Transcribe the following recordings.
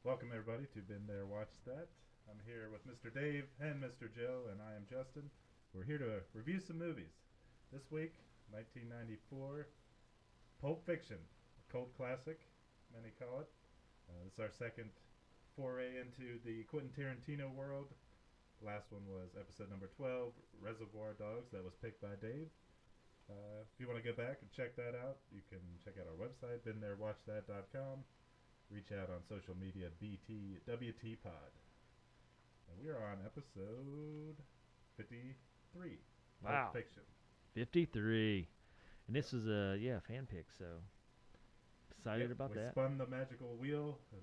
Welcome everybody to Been There, Watch That. I'm here with Mr. Dave and Mr. Joe, and I am Justin. We're here to review some movies. This week, 1994, Pulp Fiction, a cult classic, many call it. This is our second foray into the Quentin Tarantino world. Last one was episode number 12, Reservoir Dogs, that was picked by Dave. If you want to go back and check that out, you can check out our website, BeenThereWatchThat.com. Reach out on social media, BTWT Pod. And we are on episode 53, Wow. Pulp Fiction. 53. And this is a fan pick, so excited about we that. spun the magical wheel and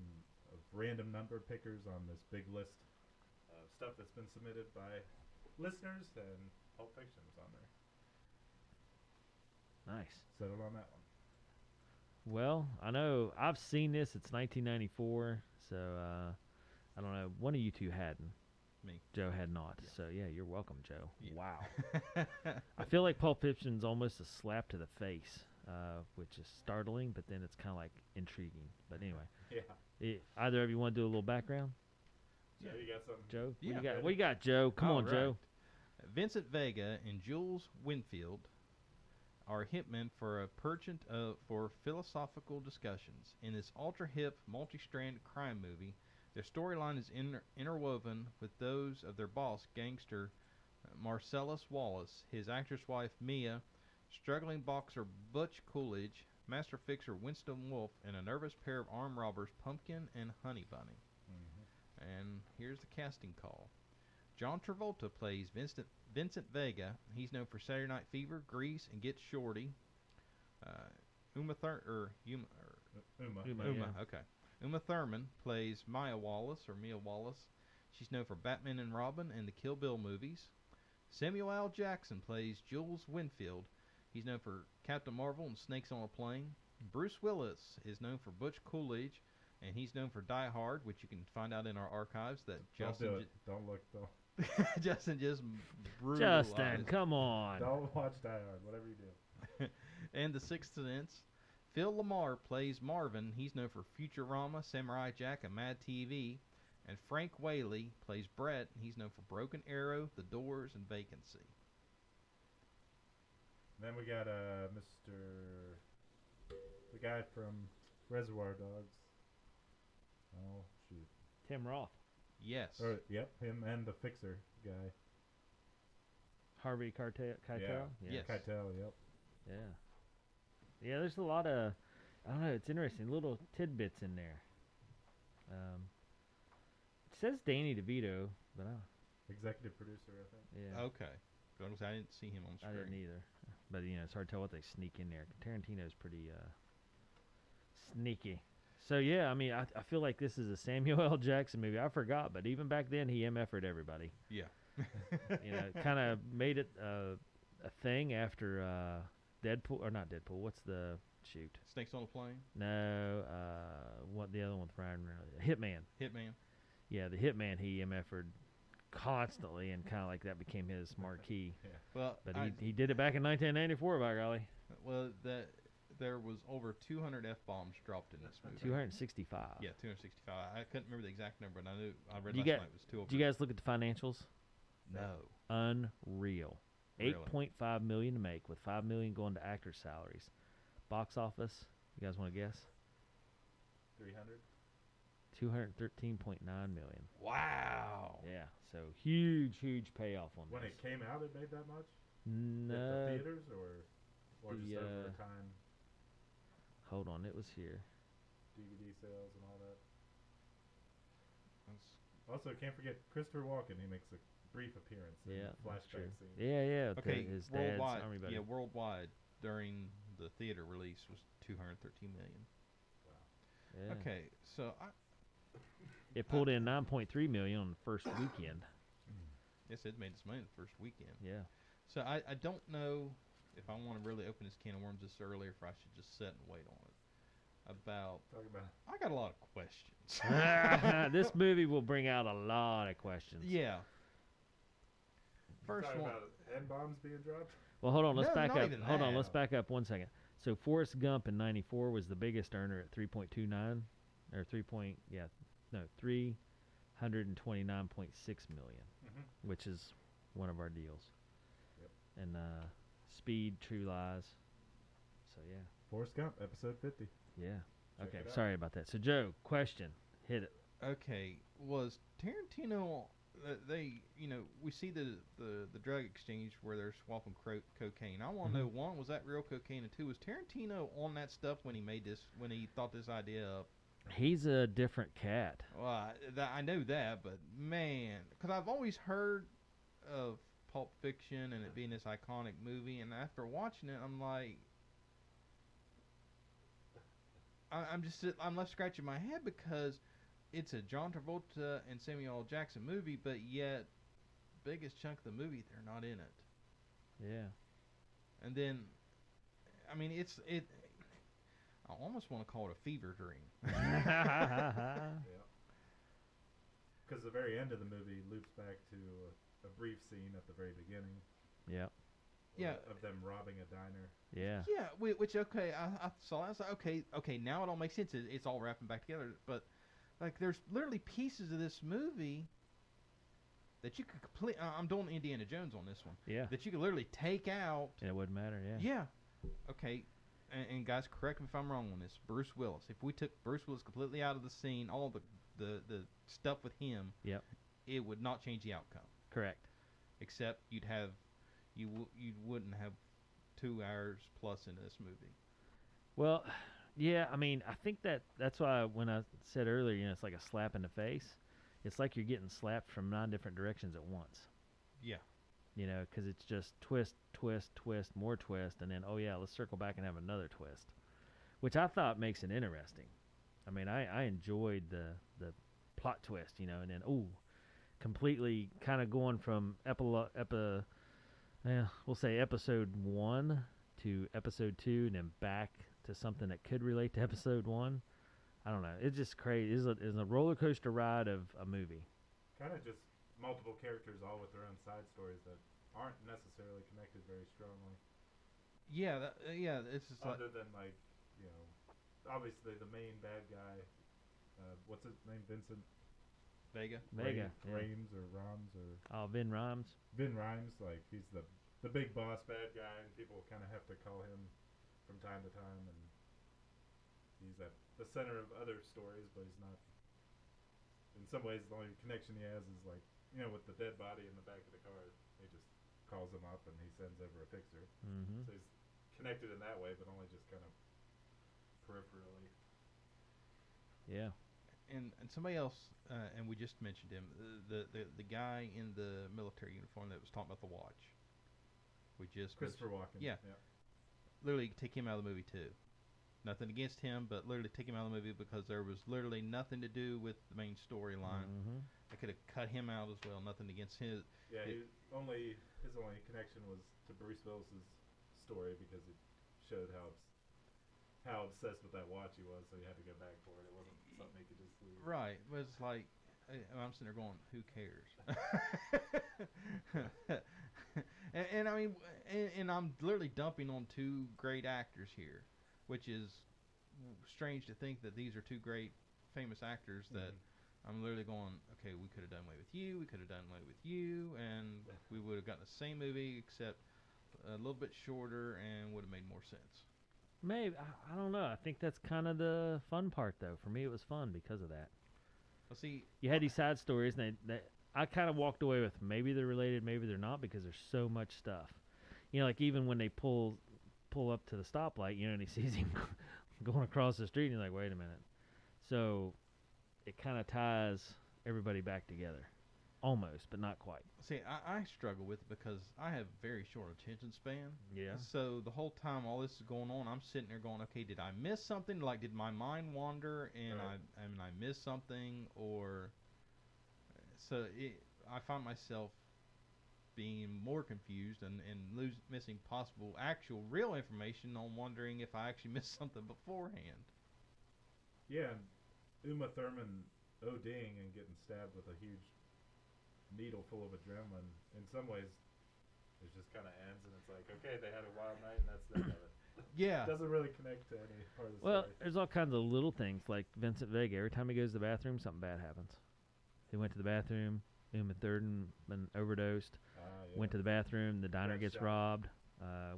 of random number pickers on this big list of stuff that's been submitted by listeners, and Pulp Fiction is on there. Nice. Settled on that one. Well, I know I've seen this. It's 1994, so I don't know. One of you two hadn't. Me. Joe had not. Yeah. So yeah, you're welcome, Joe. Yeah. Wow. I feel like Pulp Fiction's almost a slap to the face, which is startling, but then it's kind of like intriguing. But anyway, Yeah. either of you want to do a little background? So you got some. Joe, Yeah. what you got? What you got, Joe? Come All on, right. Joe. Vincent Vega and Jules Winfield are hitmen for a pageant for philosophical discussions. In this ultra-hip, multi-strand crime movie, their storyline is interwoven with those of their boss, gangster Marcellus Wallace, his actress wife Mia, struggling boxer Butch Coolidge, master fixer Winston Wolfe, and a nervous pair of armed robbers Pumpkin and Honey Bunny. Mm-hmm. And here's the casting call. John Travolta plays Vincent Vega. He's known for Saturday Night Fever, Grease, and Get Shorty. Uma Uma. Yeah. okay. Uma Thurman plays Mia Wallace. She's known for Batman and Robin and the Kill Bill movies. Samuel L. Jackson plays Jules Winfield. He's known for Captain Marvel and Snakes on a Plane. Bruce Willis is known for Butch Coolidge, and he's known for Die Hard, which you can find out in our archives. That Don't do it. Don't look. Don't. Justin just brutalized. Justin, come on. Don't watch Die Hard. Whatever you do. And The Sixth Sense. Phil Lamar plays Marvin. He's known for Futurama, Samurai Jack, and Mad TV. And Frank Whaley plays Brett. He's known for Broken Arrow, The Doors, and Vacancy. Then we got the guy from Reservoir Dogs. Oh shoot. Tim Roth, Yes. Yep, him and the fixer guy. Harvey Keitel. Yeah. Yes. Keitel, yep. Yeah. Yeah, there's a lot of, I don't know, it's interesting, little tidbits in there. It says Danny DeVito, but Executive producer, I think. yeah, Okay. I didn't see him on I screen. didn't either. But, it's hard to tell what they sneak in there. Tarantino's pretty sneaky. So, yeah, I feel like this is a Samuel L. Jackson movie. I forgot, but even back then, he MF'd everybody. Yeah. Kind of made it a thing after Deadpool, or not Deadpool, what's the, shoot. Snakes on a Plane. No, what the other one with Ryan Reynolds? Hitman. Hitman. Yeah, the Hitman he MF'd constantly, and kind of like that became his marquee. Yeah. Well, But he did it back in 1994, by golly. there was over 200 F-bombs dropped in this movie. 265. Yeah, 265. I couldn't remember the exact number, and I read You last got- night it was 200. Did you guys look at the financials? No. Unreal. Really? 8.5 million to make, with 5 million going to actor salaries. Box office, you guys want to guess? 300. 213.9 million. Wow. Yeah, so huge payoff on When this. it came out, it made that much? At the No, theaters, or just the, over time, hold on, it was here. DVD sales and all that? That's- Also, can't forget Christopher Walken. He makes a brief appearance in Yeah, the that's true. flashback scene. Yeah, Okay, his dad's worldwide. army buddy. Yeah, worldwide during the theater release was 213 million. Wow. Yeah. Okay, so It pulled in 9.3 million on the first weekend. yes, it made its money the first weekend. Yeah. So I don't know if I want to really open this can of worms this early, or if I should just sit and wait on it. Talk about I got a lot of questions. This movie will bring out a lot of questions. Yeah. First talking one. about N bombs being dropped. Well, hold on. Let's No, back not up. even Hold on. that. Let's back up 1 second. So Forrest Gump in '94 was the biggest earner at 3.29, or 3 point, yeah, No, 329.6 million, Mm-hmm. which is one of our deals. Yep. And Speed, True Lies. So yeah, Forrest Gump, episode 50. yeah. Check Okay, it out. sorry about that. So Joe, question, hit it. Okay, was Tarantino? We see the drug exchange where they're swapping cocaine. I want to know, one, was that real cocaine, and two, was Tarantino on that stuff when he made this, when he thought this idea up? He's a different cat. Well, I know that, but man, because I've always heard of Pulp Fiction and it being this iconic movie, and after watching it, I'm like, I'm left scratching my head because it's a John Travolta and Samuel L. Jackson movie, but yet biggest chunk of the movie they're not in it. Yeah. And then, I mean, I almost want to call it a fever dream. Yeah. Because the very end of the movie loops back to a brief scene at the very beginning. Yep. Yeah. Of them robbing a diner. Yeah. Yeah, which okay, I saw that. I was like, okay, now it all makes sense. It's all wrapping back together. But like, there's literally pieces of this movie that you could complete. I'm doing Indiana Jones on this one. Yeah. That you could literally take out. And it wouldn't matter. Yeah. Yeah. Okay. And guys, correct me if I'm wrong on this. Bruce Willis. If we took Bruce Willis completely out of the scene, all the stuff with him, Yep. it would not change the outcome. Correct. Except you wouldn't have 2 hours plus into this movie. Well, yeah. I mean, I think that's why when I said earlier, it's like a slap in the face. It's like you're getting slapped from 9 different directions at once. Yeah. Because it's just twist, twist, twist, more twist, and then, oh yeah, let's circle back and have another twist, which I thought makes it interesting. I mean, I enjoyed the plot twist, and then, completely kind of going from we'll say episode 1 to episode 2, and then back to something that could relate to episode 1. I don't know. It's just crazy. It's a roller coaster ride of a movie. Kind of just multiple characters all with their own side stories that aren't necessarily connected very strongly. Yeah, it's just other than obviously the main bad guy. What's his name? Vincent Vega. Rhames or Rams or Vin Rhames. Vin Rhames, like he's the big boss bad guy, and people kind of have to call him from time to time, and he's at the center of other stories, but he's not. In some ways, the only connection he has is like, with the dead body in the back of the car. He just calls him up and he sends over a fixer. Mm-hmm. So he's connected in that way, but only just kind of peripherally. Yeah. And somebody else, and we just mentioned him, the guy in the military uniform that was talking about the watch. Christopher Walken. Yeah. Literally take him out of the movie too. Nothing against him, but literally take him out of the movie because there was literally nothing to do with the main storyline. Mm-hmm. I could have cut him out as well. Nothing against his. Yeah, his only connection was to Bruce Willis's story because it showed how obsessed with that watch he was, so he had to go back for it. It wasn't something he could just leave. Right, but it's like I'm sitting there going, who cares? and I mean, and I'm literally dumping on 2 great actors here, which is strange to think that these are 2 great famous actors that. I'm literally going, okay, we could have done away with you, we could have done away with you, and we would have gotten the same movie except a little bit shorter and would have made more sense. Maybe. I don't know. I think that's kind of the fun part, though. For me, it was fun because of that. Well, see, you had these side stories, and I kind of walked away with maybe they're related, maybe they're not, because there's so much stuff. Like even when they pull up to the stoplight, and he sees him going across the street, and he's like, wait a minute. So it kind of ties everybody back together. Almost, but not quite. See, I struggle with it because I have very short attention span. Yeah. So the whole time all this is going on, I'm sitting there going, okay, did I miss something? Like, did my mind wander and I missed something? Or so I find myself being more confused and missing possible actual real information on wondering if I actually missed something beforehand. Yeah, Uma Thurman ODing and getting stabbed with a huge needle full of adrenaline. In some ways, it just kind of ends, and it's like, okay, they had a wild night, and that's the end of it. Yeah. Doesn't really connect to any part of the Well, story. there's all kinds of little things like Vincent Vega. Every time he goes to the bathroom, something bad happens. He went to the bathroom, Uma Thurman overdosed. Yeah. Went to the bathroom, the diner Got gets shot. robbed.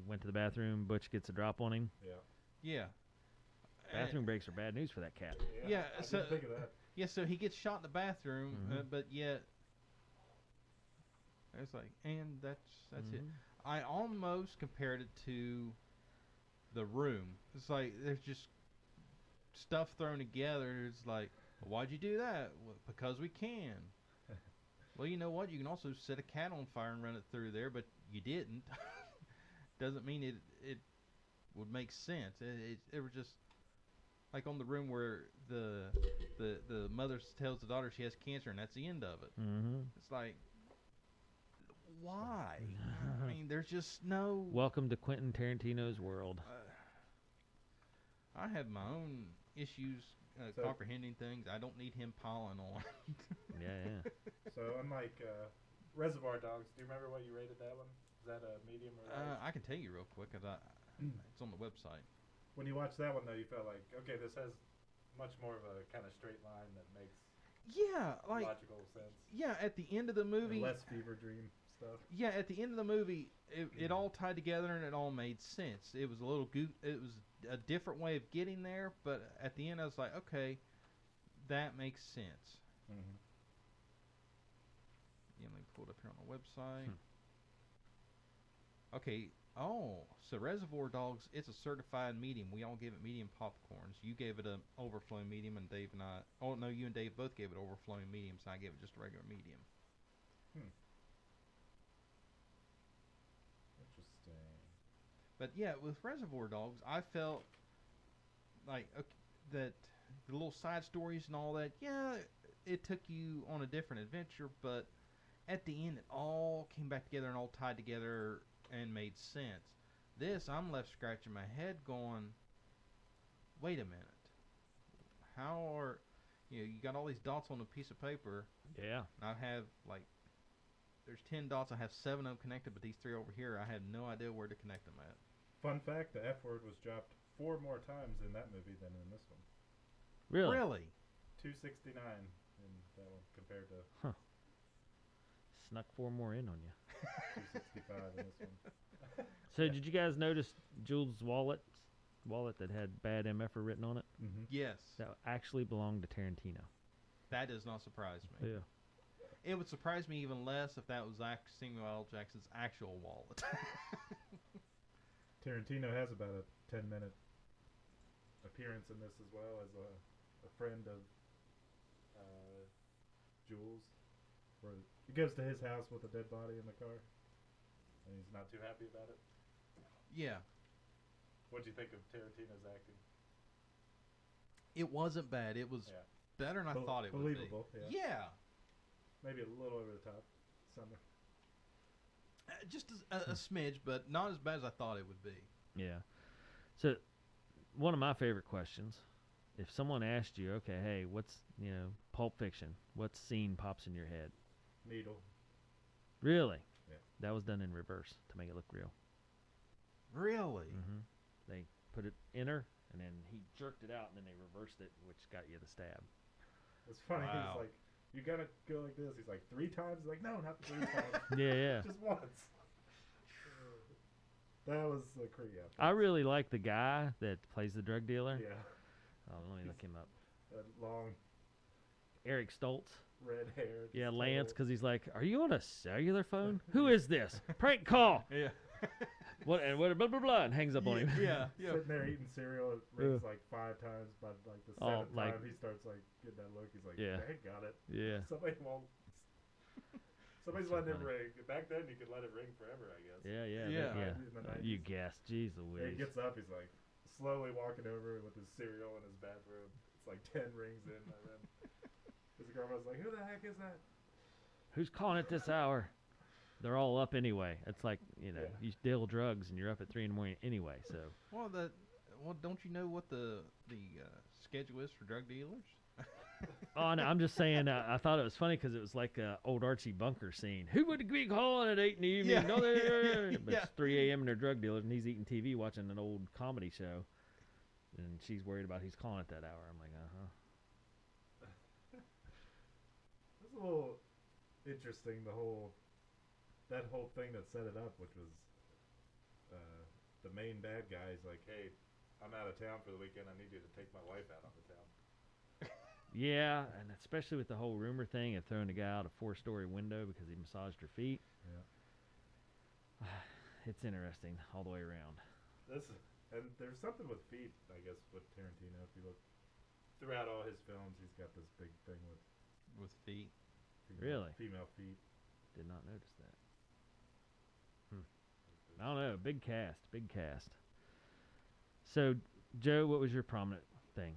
Went to the bathroom, Butch gets a drop on him. Yeah. Yeah. Bathroom breaks are bad news for that cat. Yeah, I so- didn't think of that. Yeah, so he gets shot in the bathroom, but yet it's like, and that's it. Mhm. I almost compared it to The Room. It's like there's just stuff thrown together. It's like, well, why'd you do that? Well, because we can. Well, you know what? You can also set a cat on fire and run it through there, but you didn't. Doesn't mean it would make sense. It was just like on The Room where the mother tells the daughter she has cancer, and that's the end of it. Mm-hmm. It's like, why? I mean, there's just no. Welcome to Quentin Tarantino's world. I have my own issues So- comprehending things. I don't need him piling on. Yeah. So unlike Reservoir Dogs, do you remember what you rated that one? Is that a medium or light? I can tell you real quick, 'cause it's on the website. When you watched that one, though, you felt like, okay, this has much more of a kind of straight line that makes Yeah, like logical sense. yeah, at the end of the And movie. less fever dream stuff. Yeah, at the end of the movie, it all tied together and it all made sense. It was a little it was a different way of getting there, but at the end, I was like, okay, that makes sense. Mm-hmm. Yeah, let me pull it up here on the website. Okay. Oh, so Reservoir Dogs, it's a certified medium. We all gave it medium popcorns. You gave it a overflowing medium, and Dave and I. Oh no, you and Dave both gave it overflowing medium, so I gave it just a regular medium. Interesting. But yeah, with Reservoir Dogs, I felt like that the little side stories and all that. Yeah, it took you on a different adventure, but at the end, it all came back together and all tied together and made sense. This, I'm left scratching my head, going, "Wait a minute, how are you got all these dots on a piece of paper? Yeah. And I have like." There's 10 dots. I have 7 of them connected, but these 3 over here, I have no idea where to connect them at. Fun fact: the F word was dropped 4 more times in that movie than in this one. Really? 269 in that one compared to Snuck 4 more in on you. 265 in this one. So did you guys notice Jules' wallet that had bad MFer written on it? Mm-hmm. Yes, That actually belonged to Tarantino. that does not surprise me. Yeah. It would surprise me even less if that was Samuel L. Jackson's actual wallet. Tarantino has about a 10-minute appearance in this as well as a friend of Jules. Where he goes to his house with a dead body in the car, and he's not too happy about it. Yeah, What do you think of Tarantino's acting? it wasn't bad. It was Yeah. better than I thought it would be. Believable, yeah. Yeah, Maybe a little over the top. Some. just a smidge, but not as bad as I thought it would be. Yeah. So one of my favorite questions, if someone asked you, okay, hey, what's, Pulp Fiction, what scene pops in your head? Needle. Really? Yeah. That was done in reverse to make it look real. Really? Mm-hmm. They put it in her, and then he jerked it out, and then they reversed it, which got you the stab. It's funny. Wow. He's like, you gotta go like this. He's like, 3 times? He's like, no, not 3 times. Yeah. Just once. That was a creepy. I really like the guy that plays the drug dealer. Yeah. Oh, let me look him up. That long Eric Stoltz. red hair. Yeah, Lance, because he's like, are you on a cellular phone? Who is this? Prank call. Yeah. What and what? Blah blah blah, and hangs up on him. Yeah. Sitting there eating cereal, it rings like 5 times. By like the 7th like- time, he starts like getting that look. He's like, Yeah. "Hey, got it." Yeah. Somebody won't. Somebody's That's so letting it funny. ring. Back then, you could let it ring forever, I guess. Yeah. Yeah. In the 90s. You guessed. Jeez And he Louise. gets up. He's like slowly walking over with his cereal in his bathroom. It's like 10 rings in, and then his girlfriend's like, "Who the heck is that?" Who's calling at this hour? They're all up anyway. It's like, Yeah. you deal drugs and you're up at 3 in the morning anyway. So Well, don't you know what the schedule is for drug dealers? Oh, no, I'm just saying. I thought it was funny because it was like a old Archie Bunker scene. Who would be calling at 8 in the evening? Yeah. No, but Yeah. it's 3 a.m. and they're drug dealers, and he's eating TV watching an old comedy show, and she's worried about who's calling at that hour. I'm like, It's a little interesting. That whole thing that set it up, which was the main bad guy is like, hey, I'm out of town for the weekend. I need you to take my wife out on the town. Yeah, and especially with the whole rumor thing of throwing the guy out a 4-story window because he massaged her feet. Yeah. It's interesting all the way around. And there's something with feet, I guess, with Tarantino. If you look throughout all his films, he's got this big thing with feet. Really? Female feet. Did not notice that. I don't know. Big cast. So, Joe, what was your prominent thing?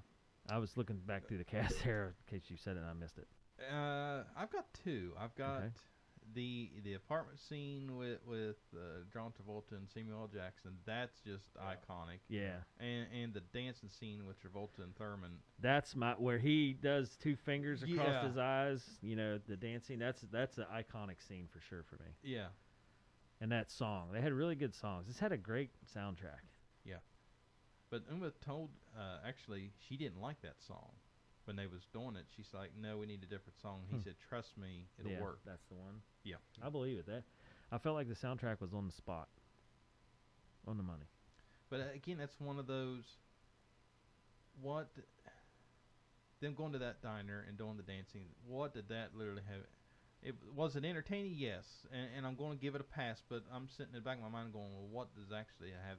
I was looking back through the cast there in case you said it and I missed it. I've got two. I've got Okay. the apartment scene with John Travolta and Samuel L. Jackson. That's just iconic. Yeah. And the dancing scene with Travolta and Thurman. That's where he does 2 fingers across Yeah. his eyes. You know, the dancing. That's an iconic scene for sure for me. Yeah. And that song, they had really good songs. This had a great soundtrack. But Uma told, actually, she didn't like that song. When they was doing it, she's like, no, we need a different song. He said, trust me, it'll Yeah, work. That's the one. Yeah. I believe it. I felt like the soundtrack was on the spot, on the money. But again, that's one of those, them going to that diner and doing the dancing, what did that literally have? Was it entertaining? Yes. And I'm going to give it a pass, but I'm sitting in the back of my mind going, well, what does actually have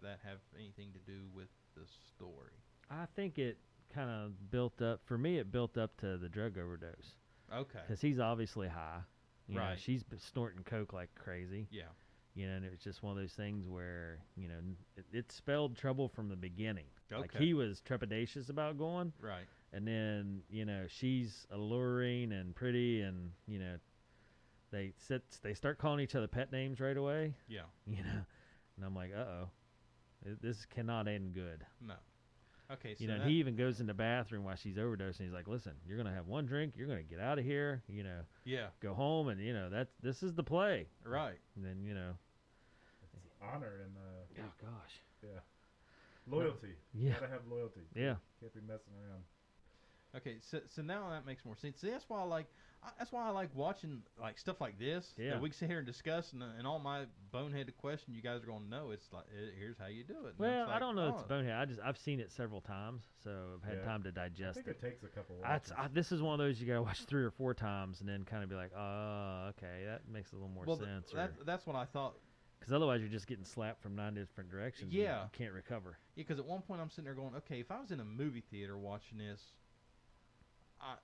anything to do with the story? I think it kind of built up, for me, it built up to the drug overdose. Okay. Because he's obviously high. You know, Right. she's snorting coke like crazy. Yeah. You know, and it was just one of those things where, you know, it spelled trouble from the beginning. Like, Okay. he was trepidatious about going. Right. And then, you know, she's alluring and pretty, and, you know, they start calling each other pet names right away. Yeah. You know, and I'm like, uh-oh, this cannot end good. No. Okay. So You know, and he even goes in the bathroom while she's overdosing. He's like, listen, you're going to have one drink. You're going to get out of here, you know, yeah. go home. And, you know, this is the play. Right. And then, you know. It's honor and Oh, gosh. yeah, loyalty. Yeah. Gotta have loyalty. Yeah. Can't be messing around. Okay, so now that makes more sense. See, that's why I like watching like stuff like this. Yeah. That we can sit here and discuss, and all my boneheaded questions, you guys are going to know. It's like here's how you do it. And Well, it's I like, don't know. It's oh, bonehead. I've seen it several times, so I've had Yeah. time to I digest think it. it takes a couple That's, watches. this is one of those you got to watch 3 or 4 times and then kind of be like, oh, okay, that makes a little more well, sense. that's what I thought. Because otherwise you're just getting slapped from 9 different directions. and Yeah. you can't recover. Yeah, because at one point I'm sitting there going, okay, if I was in a movie theater watching this,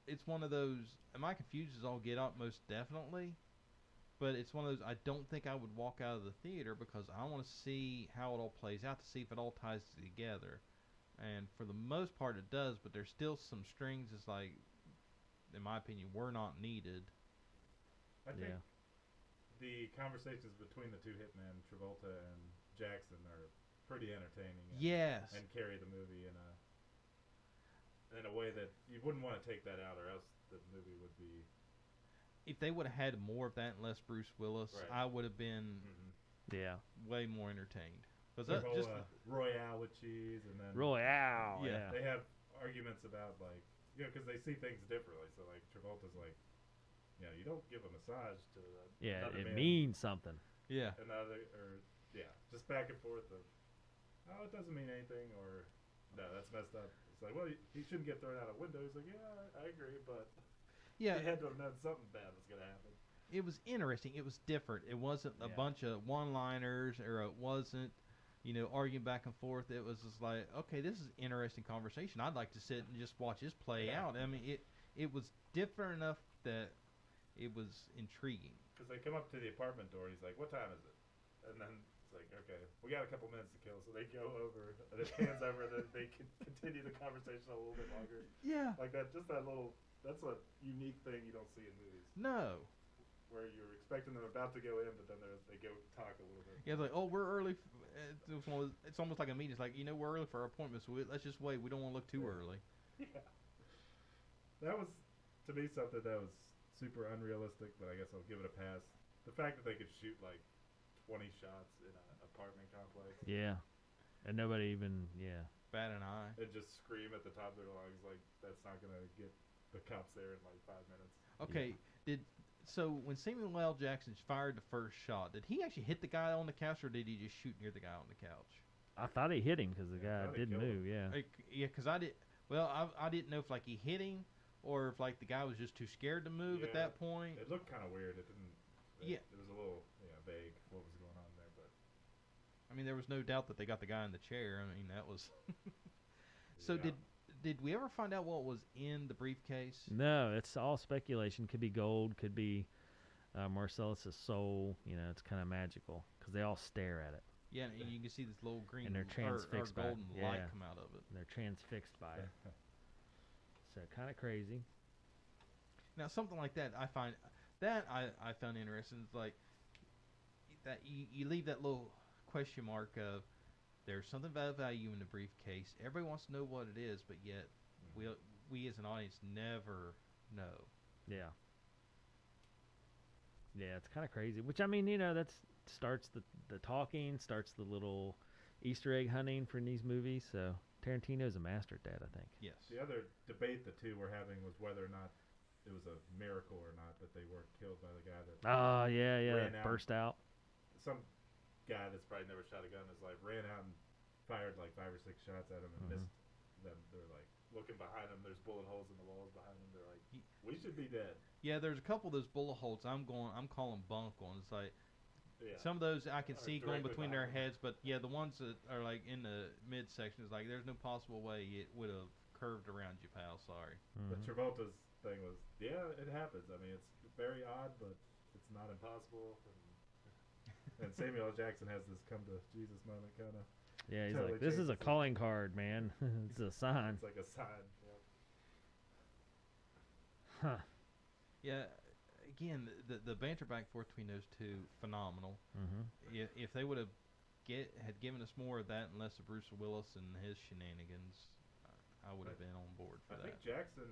it's one of those. Am I confused as all get out? Most definitely. But it's one of those. I don't think I would walk out of the theater because I want to see how it all plays out, to see if it all ties together. And for the most part, it does. But there's still some strings. It's like, in my opinion, were not needed. I think Yeah. the conversations between the two hitmen, Travolta and Jackson, are pretty entertaining. And, Yes. and carry the movie in a way that you wouldn't want to take that out, or else the movie would be. If they would have had more of that and less Bruce Willis, Right. I would have been Yeah. way more entertained. Because The that whole just Royale with cheese, and then Royale. Yeah. Yeah. they have arguments about, like, you know, because they see things differently. So like Travolta's like, you know, you don't give a massage to Yeah, another it man, means something. yeah. another, or yeah, just back and forth of, oh, it doesn't mean anything, or no, that's messed up. It's like, well, he shouldn't get thrown out a window. He's like, yeah, I agree, but Yeah. he had to have known something bad was gonna happen. It was interesting. It was different. It wasn't a Yeah. bunch of one-liners, or it wasn't, arguing back and forth. It was just like, okay, this is interesting conversation. I'd like to sit and just watch this play Yeah. out. I mean, it was different enough that it was intriguing. Because they come up to the apartment door, and he's like, what time is it? And then it's like, okay, we got a couple minutes to kill, so they go over, and it pans over, and then they can continue the conversation a little bit longer. Yeah. Like that, just that little, that's a unique thing you don't see in movies, No. where you're expecting them about to go in, but then they go talk a little bit. Yeah, it's like, oh, we're early. It's almost like a meeting. It's like, we're early for our appointment, so let's just wait. We don't want to look too Yeah. early. Yeah. That was, to me something that was super unrealistic, but I guess I'll give it a pass. The fact that they could shoot like 20 shots in an apartment complex Yeah. And nobody even, Bat an eye. and just scream at the top of their lungs, like that's not gonna get the cops there in like 5 minutes. Okay, so when Samuel L. Jackson fired the first shot, did he actually hit the guy on the couch, or did he just shoot near the guy on the couch? I thought he hit him because the Yeah, I guy thought he didn't killed move. Yeah. Yeah, because I did. Well, I didn't know if like he hit him or if like the guy was just too scared to move at Yeah. that point. It looked kind of weird. It didn't. Yeah. It was a little vague what was going on there, but I mean, there was no doubt that they got the guy in the chair. I mean, that was. So yeah. did we ever find out what was in the briefcase? No, it's all speculation. Could be gold. Could be Marcellus' soul. It's kind of magical because they all stare at it. Yeah, and you can see this little green And they're transfixed by it. golden light Yeah. come out of it. And they're transfixed by it. So kind of crazy. Now, something like that, I found interesting. It's like that you leave that little question mark of there's something of value in the briefcase. Everybody wants to know what it is, but yet we as an audience never know. Yeah. Yeah, it's kind of crazy. Which, I mean, that starts the talking, starts the little Easter egg hunting for these movies. So Tarantino's a master at that, I think. Yes. The other debate the two were having was whether or not it was a miracle or not that they weren't killed by the guy that Oh, yeah, ran that out. burst out. Some guy that's probably never shot a gun is like ran out and fired like 5 or 6 shots at him and missed them. They're like looking behind him. There's bullet holes in the walls behind him. They're like, we should be dead. Yeah, there's a couple of those bullet holes. I'm calling bunk ones. Like Yeah. some of those I can Or see going directly between their behind heads, but yeah, the ones that are like in the midsection is like there's no possible way it would have curved around you, pal. Sorry. But Travolta's thing was, it happens. I mean, it's very odd, but it's not impossible. And Samuel L. Jackson has this come to Jesus moment kind of. Yeah, he's totally like, this is a changes it. calling card, man. It's a sign. It's like a sign. Huh. Yeah. Again, the banter back and forth between those two, phenomenal. If they would have had given us more of that and less of Bruce Willis and his shenanigans, I would have been on board for I that. think Jackson.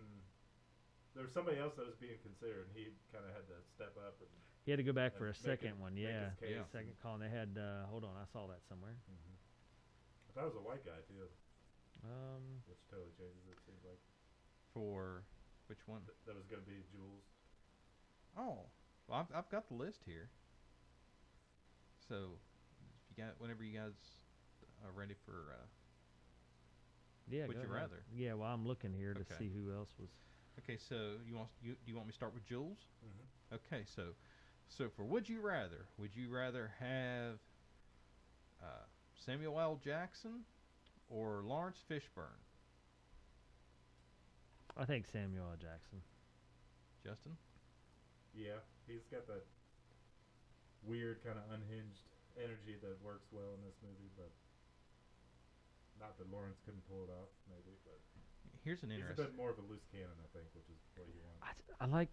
There was somebody else that was being considered, and he kind of had to step up and. He had to go back for a Make second it- one. make Yeah. his case. Yeah. Second call. And they had, hold on, I saw that somewhere. I thought it was a white guy too, which totally changes it. Seems like For which one? that was going to be Jules. Oh, well, I've got the list here. So, if you got whenever you guys are ready for. Yeah. Would go you ahead. rather? Yeah. Well, I'm looking here to Okay. see who else was. Okay, so you want me to start with Jules? Mm-hmm. Okay, so for would you rather have Samuel L. Jackson or Lawrence Fishburne? I think Samuel L. Jackson. Justin? Yeah, he's got that weird kind of unhinged energy that works well in this movie, but not that Lawrence couldn't pull it off, maybe. But Here's an he's a interesting. bit more of a loose cannon, I think, which is what you want. I like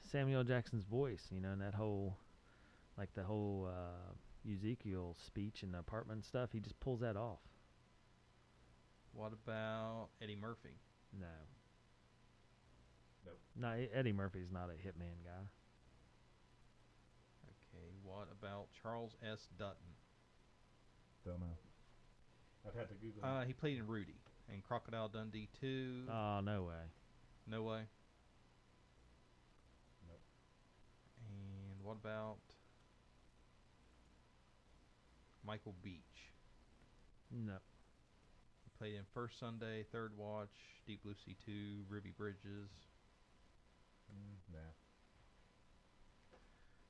Samuel L. Jackson's voice, and that whole, like the whole Ezekiel speech in the apartment and stuff. He just pulls that off. What about Eddie Murphy? No. Nope. No, Eddie Murphy's not a hitman guy. Okay, what about Charles S. Dutton? Don't know. I've had to Google it. He played in Rudy and Crocodile Dundee 2. Oh, no way. No way. Nope. And what about Michael Beach? No. He played in First Sunday, Third Watch, Deep Blue Sea 2, Ruby Bridges. Nah.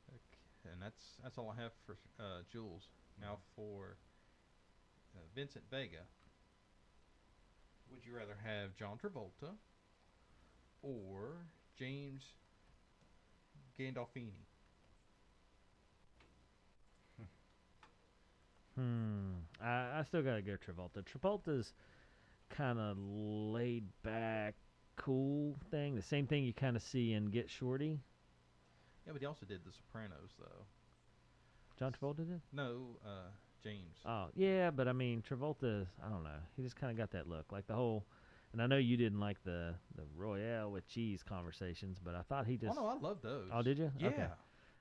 Okay, and that's all I have for Jules. Now for Vincent Vega. Would you rather have John Travolta or James Gandolfini? I still gotta go Travolta. Travolta's kind of laid back, cool thing. The same thing you kind of see in Get Shorty. Yeah, but he also did The Sopranos, though. John Travolta did? No, James. Oh, yeah, but I mean, Travolta, I don't know. He just kind of got that look. Like the whole And I know you didn't like the Royale with cheese conversations, but I thought he Oh just. no, I love those. Oh, did you? Yeah. Okay.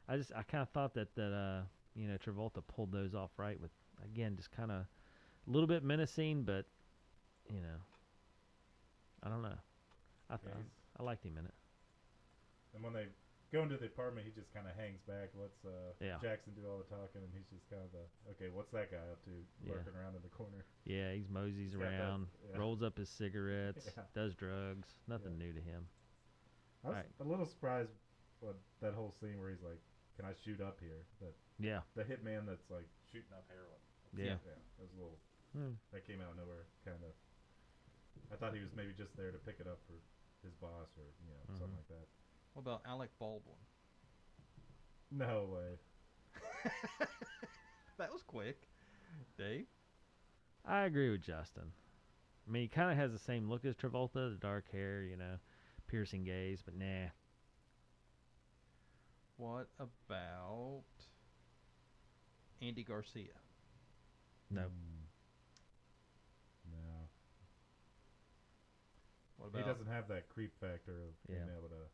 I kind of thought that Travolta pulled those off right with, again, just kind of a little bit menacing, but I don't know. I liked him in it. And when they go into the apartment, he just kind of hangs back, lets Yeah. Jackson do all the talking, and he's just kind of okay, what's that guy up to, lurking around in the corner? Yeah, he's moseys He's got that- around, yeah. rolls up his cigarettes, Yeah. does drugs. Nothing new to him. I was Right. a little surprised with that whole scene where he's like, "Can I shoot up here?" Yeah. The hitman that's like shooting up heroin. Yeah. Yeah, that was a little. Hmm. That came out of nowhere, kind of. I thought he was maybe just there to pick it up for his boss or something like that. What about Alec Baldwin? No way. That was quick. Dave? I agree with Justin. I mean, he kind of has the same look as Travolta, the dark hair, piercing gaze, but nah. What about Andy Garcia? No. No. What He about doesn't have that creep factor of being Yeah. able to.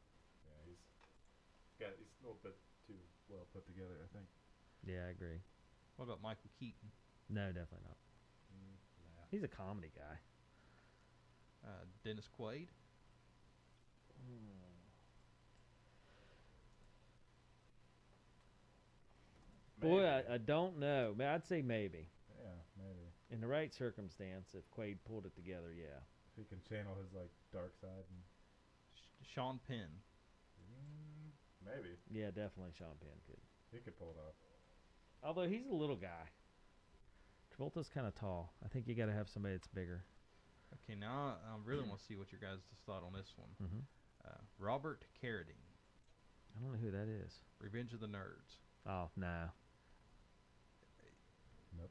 Yeah, he's a little bit too well put together, I think. Yeah, I agree. what about Michael Keaton? No, definitely not. Nah. He's a comedy guy. Dennis Quaid? Boy, Maybe. I don't know. I'd say maybe. Yeah, maybe. In the right circumstance, if Quaid pulled it together, yeah. If he can channel his dark side and Sean Penn? maybe Yeah, definitely Sean Penn could. he could pull it off. Although he's a little guy. Travolta's kind of tall. I think you got to have somebody that's bigger. Okay, now I really want to see what your guys' thought on this one. Mm-hmm. Robert Carradine, I don't know who that is. Revenge of the Nerds. Oh, nah. Nope.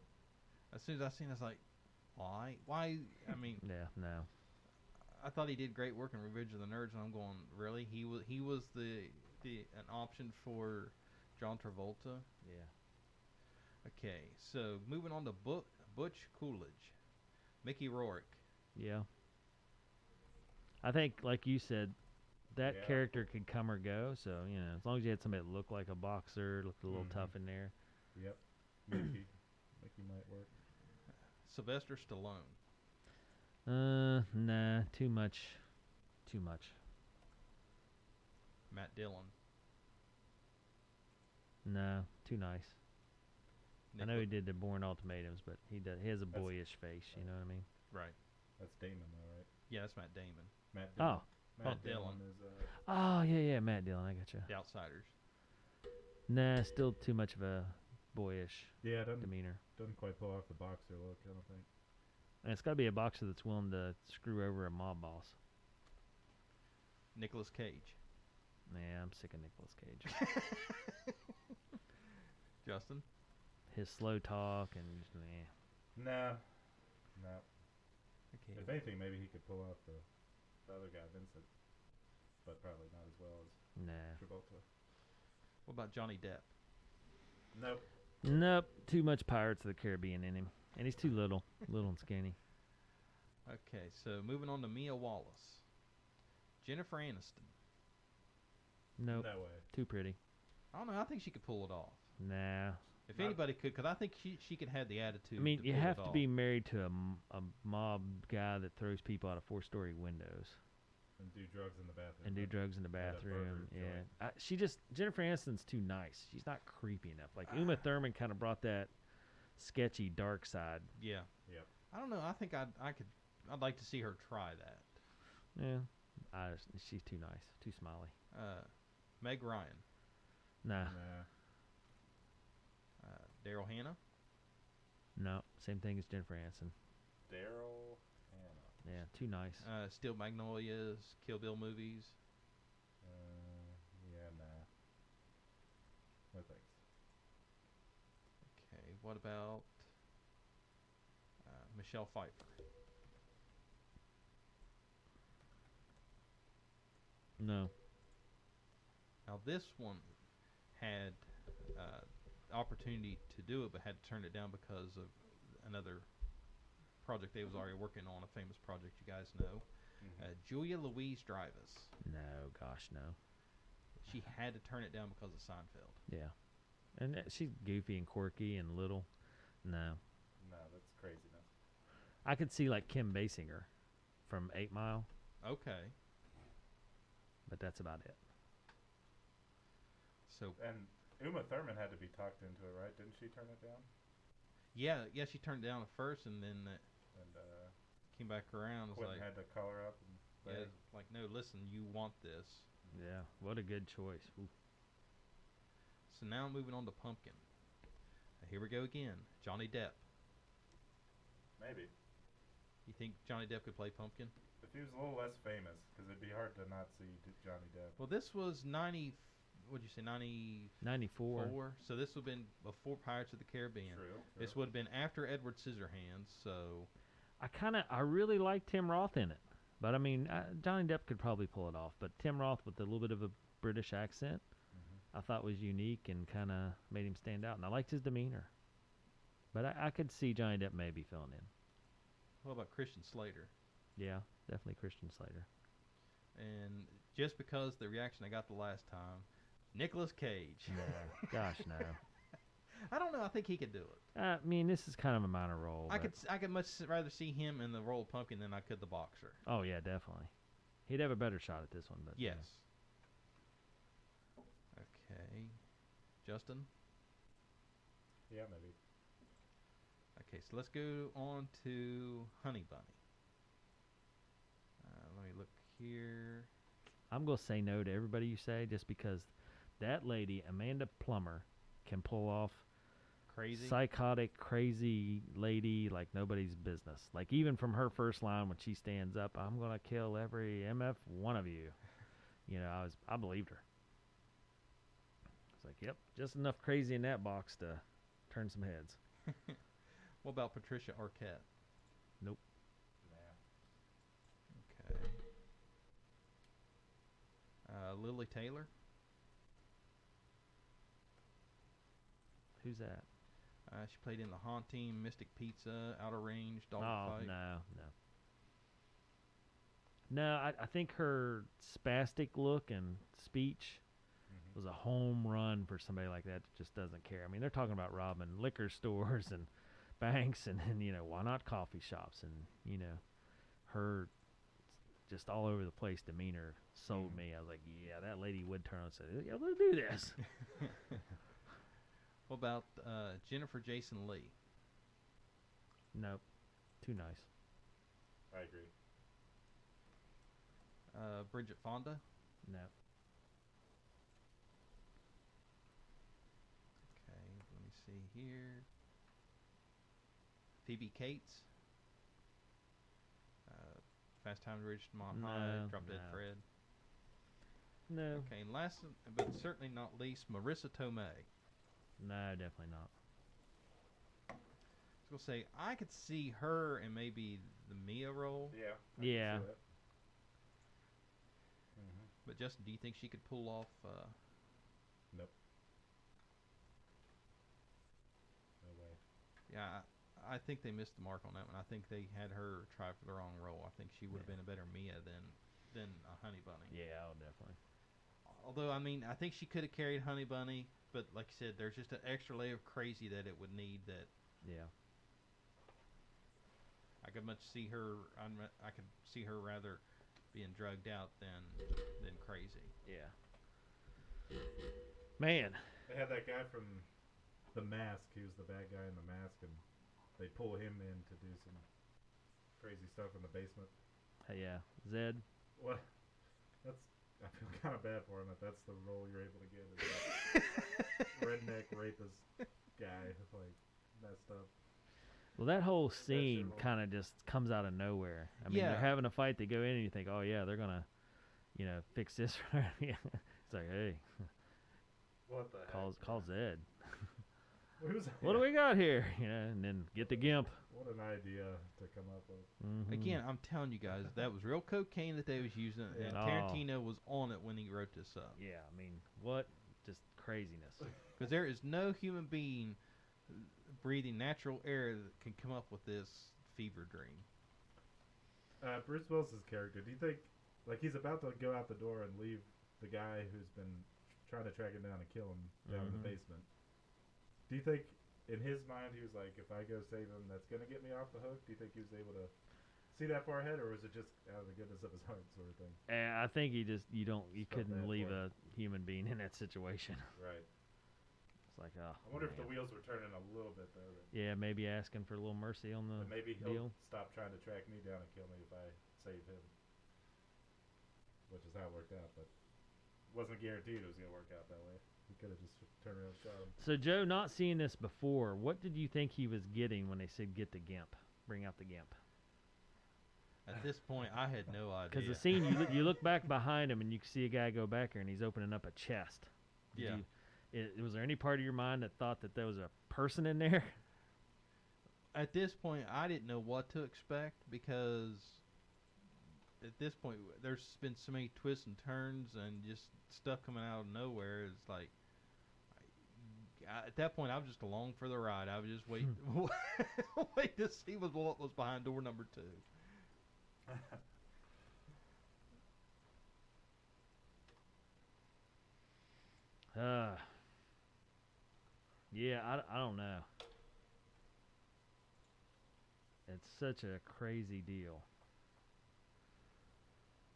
As soon as I seen it, I was like, why? Why? I mean, Yeah, no. I thought he did great work in Revenge of the Nerds, and I'm going, really? He was an option for John Travolta? Yeah. Okay, so moving on to Butch Coolidge, Mickey Rourke. Yeah. I think, like you said, that Yeah. character could come or go. So, as long as you had somebody that looked like a boxer, looked a little Mhm. tough in there. Yep. Mickey might work. Sylvester Stallone. Nah, too much. Too much. Matt Dillon. No, too nice. I know he Nicola- did the Born Ultimatums, but he has a That's- boyish face. You know what I mean? Right. That's Damon, though, right? Yeah, that's Matt Damon. Matt Dillon. Oh. Matt Dillon. Dillon is Oh, yeah, Matt Dillon. I gotcha. The Outsiders. Nah, still too much of a boyish yeah, doesn't quite pull off the boxer look, I don't think. And it's got to be a boxer that's willing to screw over a mob boss. Nicolas Cage. Nah, I'm sick of Nicolas Cage. Justin. His slow talk and just, nah. No. Okay. If anything, maybe he could pull off the other guy, Vincent, but probably not as well as Nah. Travolta. What about Johnny Depp? Nope. Too much Pirates of the Caribbean in him. And he's too little and skinny. Okay, so moving on to Mia Wallace. Jennifer Aniston. Nope. No way. Too pretty. I don't know. I think she could pull it off. Nah. If Not- anybody could, because I think she could have the attitude. I mean, to you pull have it to off. be married to a mob guy that throws people out of 4-story windows And do drugs in the bathroom. and do drugs in the At a bathroom. burger Yeah. Jennifer Aniston's too nice. She's not creepy enough. Like Uma Thurman kind of brought that sketchy dark side. Yeah. Yep. I don't know. I think I'd like to see her try that. Yeah. She's too nice. Too smiley. Meg Ryan. Nah. Nah. Daryl Hannah. No. Same thing as Jennifer Aniston. Daryl Hannah. Yeah. Too nice. Steel Magnolias. Kill Bill movies. Yeah, nah. No thanks. Okay. What about Michelle Pfeiffer? No. Now this one had opportunity to do it, but had to turn it down because of another project they was already working on, a famous project you guys know. Julia Louis-Dreyfus. No, gosh, no. She had to turn it down because of Seinfeld. Yeah. And she's goofy and quirky and little. No. No, that's craziness. I could see like Kim Basinger from 8 Mile, Okay. but that's about it. So And Uma Thurman had to be talked into it, right? Didn't she turn it down? yeah, she turned it down at first, and then And came back around. Was Quentin like, had to call her up and yeah, like, no, listen, you want this. Yeah, what a good choice. Ooh. So now moving on to Pumpkin. Here we go again. Johnny Depp. maybe. You think Johnny Depp could play Pumpkin? If he was a little less famous, because it'd be hard to not see Johnny Depp. Well, this was 90. What'd you say? 94. 94. So this would have been before Pirates of the Caribbean. True. This would have been after Edward Scissorhands. So I really liked Tim Roth in it. But I mean, Johnny Depp could probably pull it off. But Tim Roth with a little bit of a British accent, I thought was unique and kind of made him stand out. And I liked his demeanor. But I could see Johnny Depp maybe filling in. what about Christian Slater? Yeah, definitely Christian Slater. And just because the reaction I got the last time, Nicolas Cage. No, gosh, no. I don't know. I think he could do it. I mean, this is kind of a minor role. I but- could much rather see him in the role of Pumpkin than I could the boxer. Oh yeah, definitely. He'd have a better shot at this one, but Yes. Okay. Justin? Yeah, maybe. Okay, so let's go on to Honey Bunny. Let me look here. I'm gonna say no to everybody you say, just because that lady Amanda Plummer can pull off Crazy. psychotic, crazy lady like nobody's business. Like even from her first line when she stands up, "I'm gonna kill every MF one of you." You know, I believed her. It's like, yep, just enough crazy in that box to turn some heads. What about Patricia Arquette? Nope. Nah. Okay. Lily Taylor? Who's that? She played in The Haunting, Mystic Pizza, Outer Range, Oh Dogfight. no. No, I think her spastic look and speech was a home run for somebody like that just doesn't care. I mean, they're talking about robbing liquor stores and banks and you know, why not coffee shops, and you know, her just all over the place demeanor sold me. I was like, yeah, that lady would turn and say, yeah, let's do this. What about Jennifer Jason Leigh? Nope, too nice. I agree. Bridget Fonda? No. Okay, let me see here. Phoebe Cates? Fast Time to Ridgemont High, No, Drop Dead no. Fred. No. Okay, and last but certainly not least, Marissa Tomei. No, definitely not. I was gonna say I could see her in maybe the Mia role, Yeah. Yeah. but Justin, do you think she could pull off? Nope. No way. Yeah, I think they missed the mark on that one. I think they had her try for the wrong role. I think she would have Yeah. been a better Mia than a Honey Bunny. Yeah, oh, definitely. Although I mean, I think she could have carried Honey Bunny, but like you said, there's just an extra layer of crazy that it would need. That Yeah. I could much see her. I could see her rather being drugged out than crazy. Yeah. Man. They had that guy from The Mask. He was the bad guy in The Mask, and they pull him in to do some crazy stuff in the basement. Yeah. Zed. What? I feel kind of bad for him that that's the role you're able to get. Is that redneck rapist guy, like messed up. Well, that whole your scene role. kind of just comes out of nowhere. I mean, Yeah. they're having a fight. They go in and you think, oh, yeah, they're going to, you know, fix this. It's like, hey, What the call Zed. Who's What do we got here? You know, and then get the gimp. What an idea to come up with. Mhm. Again, I'm telling you guys, that was real cocaine that they was using, and Oh. Tarantino was on it when he wrote this up. Yeah, I mean, what? Just craziness. Because there is no human being breathing natural air that can come up with this fever dream. Bruce Willis's character, do you think, like, he's about to go out the door and leave the guy who's been trying to track him down and kill him down in the basement? Do you think, in his mind, he was like, if I go save him, that's going to get me off the hook? Do you think he was able to see that far ahead, or was it just out of the goodness of his heart sort of thing? I think you Felt couldn't bad leave for a human being in that situation. Right. It's like, oh, I wonder if the man. wheels were turning a little bit, though. Yeah, maybe asking for a little mercy on the That maybe he'll deal. stop trying to track me down and kill me if I save him. Which is how it worked out, but wasn't guaranteed it was going to work out that way. He could have just turned around and shot him. So, Joe, not seeing this before, what did you think he was getting when they said get the GIMP? Bring out the GIMP. At this point, I had no idea. Because the scene, you look back behind him and you can see a guy go back there and he's opening up a chest. Yeah. Was there any part of your mind that thought that there was a person in there? At this point, I didn't know what to expect because at this point, there's been so many twists and turns and just stuff coming out of nowhere. It's like, at that point, I was just along for the ride. I was just waiting, wait to see what was behind door number 2. Yeah, I don't know. It's such a crazy deal.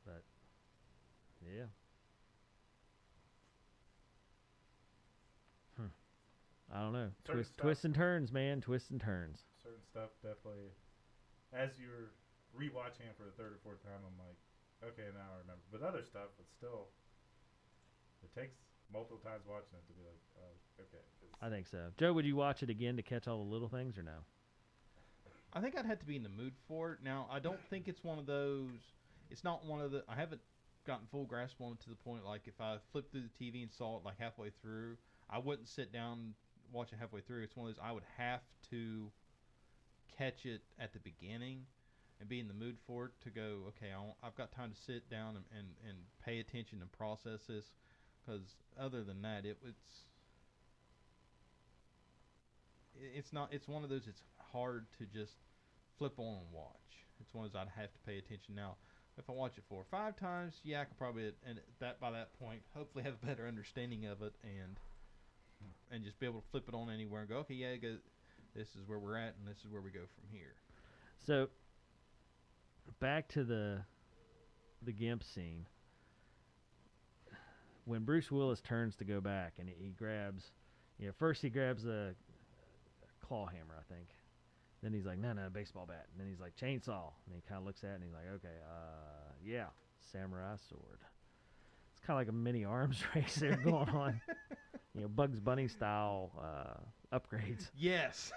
But, yeah. I don't know. Twists and turns, man. Twists and turns. Certain stuff definitely, as you're rewatching it for the third or fourth time, I'm like, okay, now I remember. But other stuff, it's still, it takes multiple times watching it to be like, okay. I think so. Joe, would you watch it again to catch all the little things or no? I think I'd have to be in the mood for it. Now, I don't think it's one of those. It's not one of the. I haven't gotten full grasp on it to the point like if I flipped through the TV and saw it like halfway through, I wouldn't sit down watch it halfway through. It's one of those I would have to catch it at the beginning and be in the mood for it to go. Okay, I've got time to sit down and pay attention and process this. Because other than that, it's not. It's one of those. It's hard to just flip on and watch. It's one of those I'd have to pay attention. Now, if I watch it 4 or 5 times, yeah, I could probably by that point hopefully have a better understanding of it and just be able to flip it on anywhere and go, okay, yeah, this is where we're at and this is where we go from here. So back to the GIMP scene. When Bruce Willis turns to go back and he grabs, first he grabs a claw hammer, I think. Then he's like, no, baseball bat. And then he's like, chainsaw. And he kind of looks at it and he's like, okay, yeah, samurai sword. It's kind of like a mini arms race there going on. Bugs Bunny style upgrades. Yes.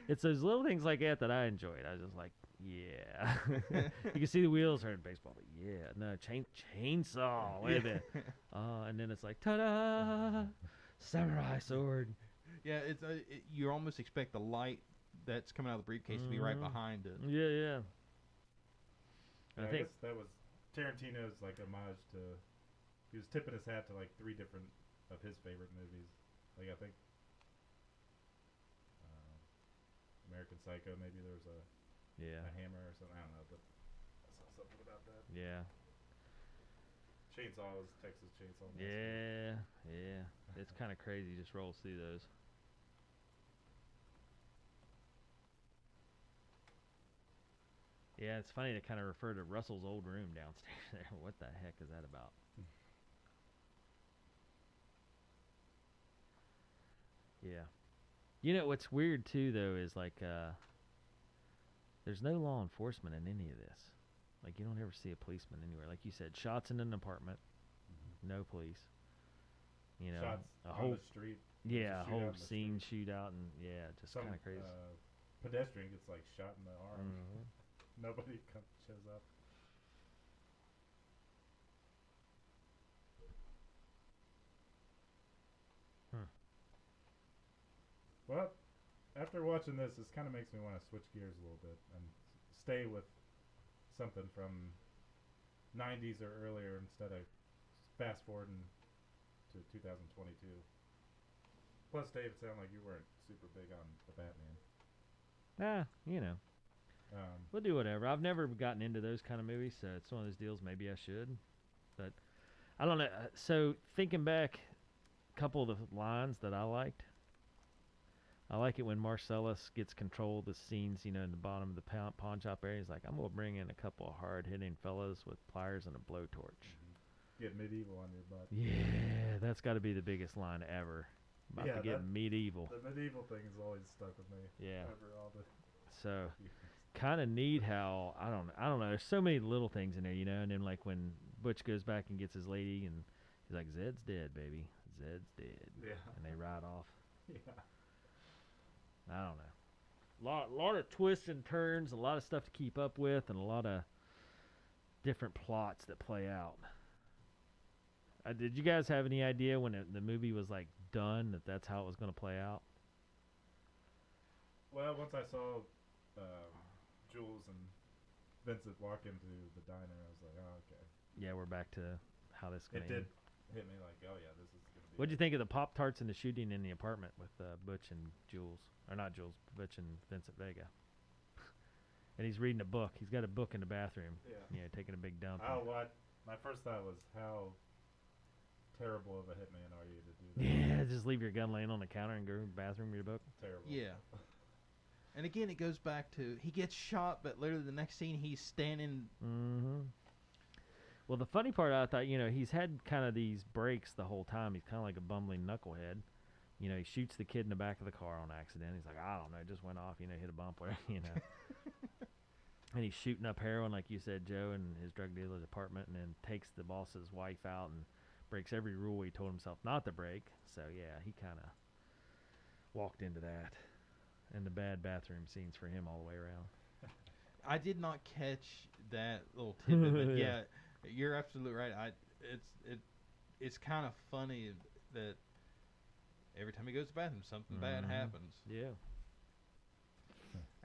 It's those little things like that I enjoyed. I was just like, yeah. You can see the wheels hurting baseball, but yeah, no, chainsaw. Wait a minute. And then it's like, ta-da, samurai sword. Yeah, you almost expect the light that's coming out of the briefcase to be right behind it. Yeah. I guess that was Tarantino's like homage to. He was tipping his hat to like 3 different of his favorite movies. Like I think American Psycho. Maybe there was a hammer or something. I don't know, but I saw something about that. Yeah. Chainsaw was Texas Chainsaw Massacre. Yeah. It's kind of crazy. Just rolls through those. Yeah, it's funny to kind of refer to Russell's old room downstairs there. What the heck is that about? Yeah. What's weird too though is like there's no law enforcement in any of this. Like you don't ever see a policeman anywhere. Like you said, shots in an apartment, no police. Shots a on whole the street. Yeah, a whole scene street. shootout and just kind of crazy. Pedestrian gets like shot in the arm. Mm-hmm. Nobody shows up. Well, after watching this kind of makes me want to switch gears a little bit and stay with something from 90s or earlier instead of fast forwarding to 2022. Plus, Dave, it sounded like you weren't super big on the Batman. You know, Um, we'll do whatever. I've never gotten into those kind of movies, so it's one of those deals. Maybe I should, but I don't know. So thinking back, a couple of the lines that I liked. I like it when Marcellus gets control of the scenes, you know, in the bottom of the pawn shop area. He's like, I'm going to bring in a couple of hard-hitting fellas with pliers and a blowtorch. Get medieval on your butt. Yeah, that's got to be the biggest line ever. About to get medieval. The medieval thing has always stuck with me. Yeah. Over all the So, kind of neat how, I don't know, there's so many little things in there, you know, and then like when Butch goes back and gets his lady and he's like, Zed's dead, baby. Zed's dead. Yeah. And they ride off. Yeah. I don't know. Lot of twists and turns, a lot of stuff to keep up with, and a lot of different plots that play out. Did you guys have any idea when the movie was like done that's how it was going to play out? Well, once I saw Jules and Vincent walk into the diner, I was like, oh, okay. Yeah, we're back to how this is going It to end. did hit me like, oh, yeah, this is going to be... What'd you think of the Pop-Tarts and the shooting in the apartment with Butch and Jules? Or not Jules, Butch and Vincent Vega. And he's reading a book. He's got a book in the bathroom. Yeah. Taking a big dump. My first thought was, how terrible of a hitman are you to do that? Yeah, just leave your gun laying on the counter and go to the bathroom read a book. Terrible. Yeah. And again, it goes back to he gets shot, but literally the next scene he's standing. Mm-hmm. Well, the funny part, I thought, he's had kind of these breaks the whole time. He's kind of like a bumbling knucklehead. He shoots the kid in the back of the car on accident. He's like, I don't know, it just went off, hit a bump, whatever, And he's shooting up heroin, like you said, Joe, in his drug dealer's apartment, and then takes the boss's wife out and breaks every rule he told himself not to break. So, yeah, he kind of walked into that. And the bad bathroom scenes for him all the way around. I did not catch that little tidbit, but yeah, you're absolutely right. It's kind of funny that every time he goes to the bathroom, something bad happens. Yeah.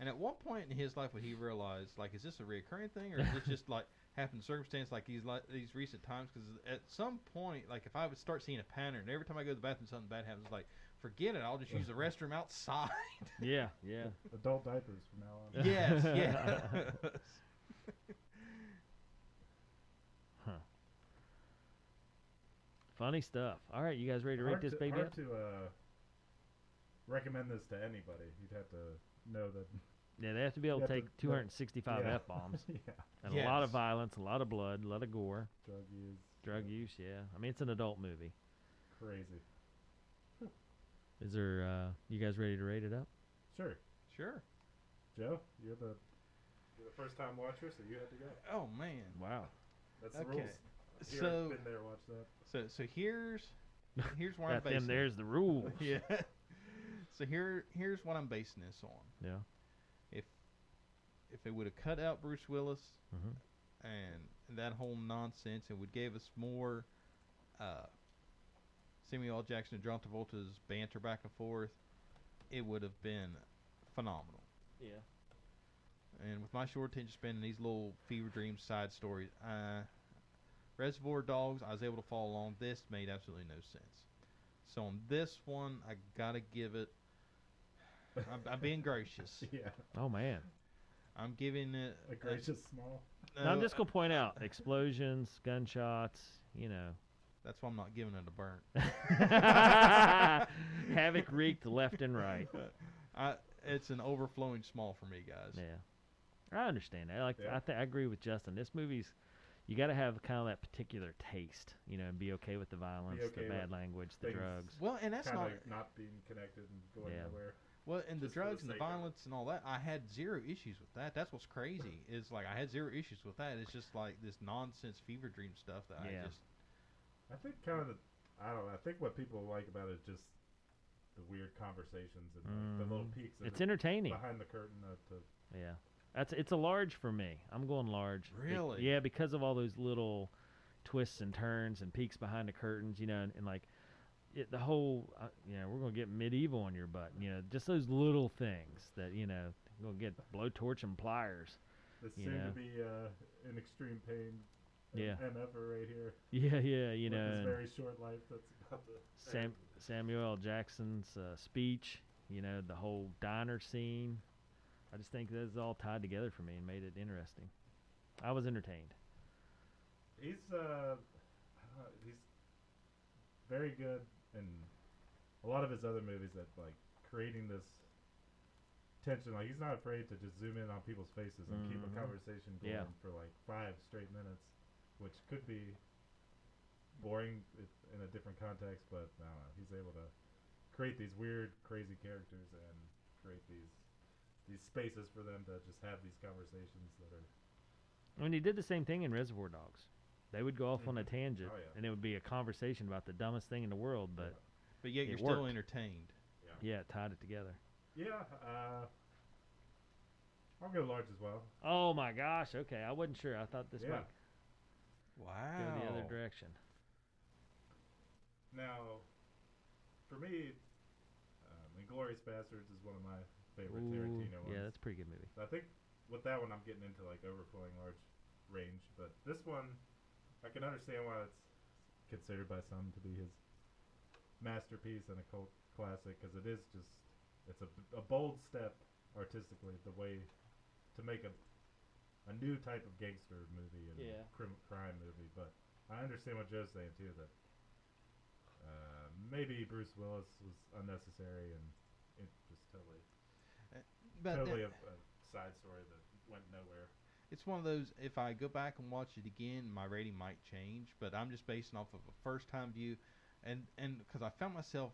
And at one point in his life, would he realize, like, is this a recurring thing, or is this just like happened circumstance like these recent times? Because at some point, like, if I would start seeing a pattern, every time I go to the bathroom, something bad happens. Like, forget it, I'll just use the restroom outside. Yeah. Adult diapers from now on. Yes, yes. Huh. Funny stuff. All right, you guys ready to rate this baby up? Hard to recommend this to anybody. You'd have to know that. Yeah, they have to be able to take 265 yeah. F-bombs. Yeah. And a lot of violence, a lot of blood, a lot of gore. Drug use. Yeah. I mean, it's an adult movie. Crazy. Is there, you guys ready to rate it up? Sure. Joe, you're the first time watcher, so you have to go. Oh, man. Wow. That's the rules. Here, So, I've been there, watch that. so here's where I'm Got basing them, there's the rules. Yeah. So here's what I'm basing this on. Yeah. If it would have cut out Bruce Willis Mm-hmm. and that whole nonsense, and would gave us more Samuel L. Jackson and John Travolta's banter back and forth, it would have been phenomenal. Yeah. And with my short attention span and these little fever dream side stories, Reservoir Dogs, I was able to follow along. This made absolutely no sense. So on this one, I gotta give it. I'm being gracious. Yeah. Oh, man. I'm giving it A gracious small. Now, I'm just going to point out explosions, gunshots, That's why I'm not giving it a burn. Havoc wreaked left and right. It's an overflowing small for me, guys. Yeah. I understand that. I agree with Justin. This movie's, you got to have kind of that particular taste, and be okay with the violence, the bad language, the drugs. Well, and that's not being connected and going nowhere. Well, and the Just for drugs the and the sake of it. violence and all that, I had zero issues with that. That's what's crazy. Is like I had zero issues with that. It's just like this nonsense fever dream stuff that I think kind of I don't know. I think what people like about it is just the weird conversations and the little peeks. It's entertaining. Behind the curtain. Yeah. It's a large for me. I'm going large. Really? Yeah, because of all those little twists and turns and peeks behind the curtains, and like the whole, we're going to get medieval on your butt. Just those little things that, going to get blowtorch and pliers. This seemed to be in extreme pain. Yeah. And ever right here. Yeah, With this very short life that's about to Samuel L. Jackson's speech, the whole diner scene. I just think that's all tied together for me and made it interesting. I was entertained. He's he's very good in a lot of his other movies at like creating this tension. Like he's not afraid to just zoom in on people's faces and keep a conversation going for like 5 straight minutes, which could be boring in a different context, but I don't know. He's able to create these weird, crazy characters and create these spaces for them to just have these conversations that are. I mean, he did the same thing in Reservoir Dogs. They would go off on a tangent, Oh, yeah. and it would be a conversation about the dumbest thing in the world, but But yet it you're still worked. entertained. yeah, it tied it together. Yeah, I'll go large as well. Oh my gosh! Okay, I wasn't sure. I thought this might Wow. go the other direction. Now, for me, Inglourious Bastards is one of my favorite Ooh, Tarantino ones. yeah, that's a pretty good movie. I think with that one, I'm getting into like overflowing large range, but this one, I can understand why it's considered by some to be his masterpiece and a cult classic, because it's a bold step artistically, the way to make a new type of gangster movie and crime movie. But I understand what Joe's saying too, that maybe Bruce Willis was unnecessary and it just totally a side story that went nowhere. It's one of those, if I go back and watch it again, my rating might change, but I'm just basing off of a first-time view, and because I found myself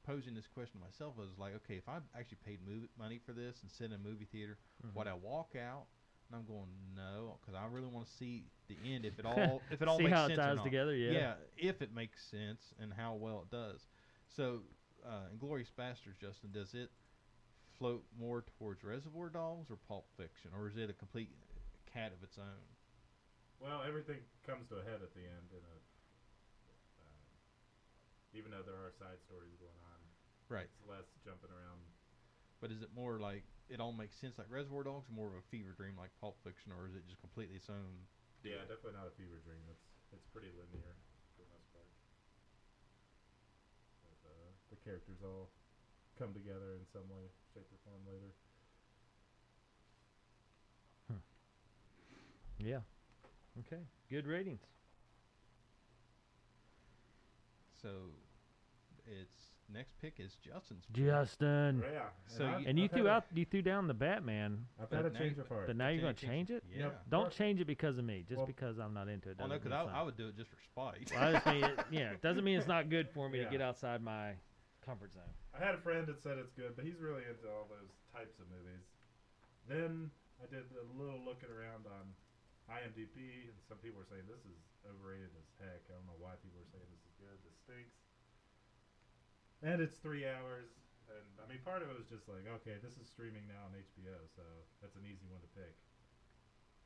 posing this question to myself, I was like, okay, if I actually paid money for this and sit in a movie theater, would I walk out? And I'm going, no, because I really want to see the end, if it all See makes how sense it ties or not. together, Yeah, if it makes sense and how well it does. So, Inglourious Basterds, Justin, does it float more towards Reservoir Dogs or Pulp Fiction, or is it a complete cat of its own? Well, everything comes to a head at the end, even though there are side stories going on. Right. It's less jumping around. But is it more like it all makes sense like Reservoir Dogs, or more of a fever dream like Pulp Fiction, or is it just completely its own? Yeah, definitely not a fever dream. It's pretty linear for the most part. But, the characters all come together in some way, shape, or form later. Yeah. Okay. Good ratings. So, its next pick is Justin's pick. Justin. Yeah. So And you threw down the Batman, I've had a now change you- of heart. but now you're gonna change it. Yeah. Yep. Don't change it because of me. Just Well- because I'm not into it. Well, no, doesn't because mean it's I not. would do it just for spite. Well, I just mean it doesn't mean it's not good for me to Yeah. get outside my comfort zone. I had a friend that said it's good, but he's really into all those types of movies. Then I did a little looking around on IMDb, and some people were saying this is overrated as heck. I don't know why people are saying this is good. This stinks. And it's 3 hours, and I mean, part of it was just like, okay, this is streaming now on HBO, so that's an easy one to pick,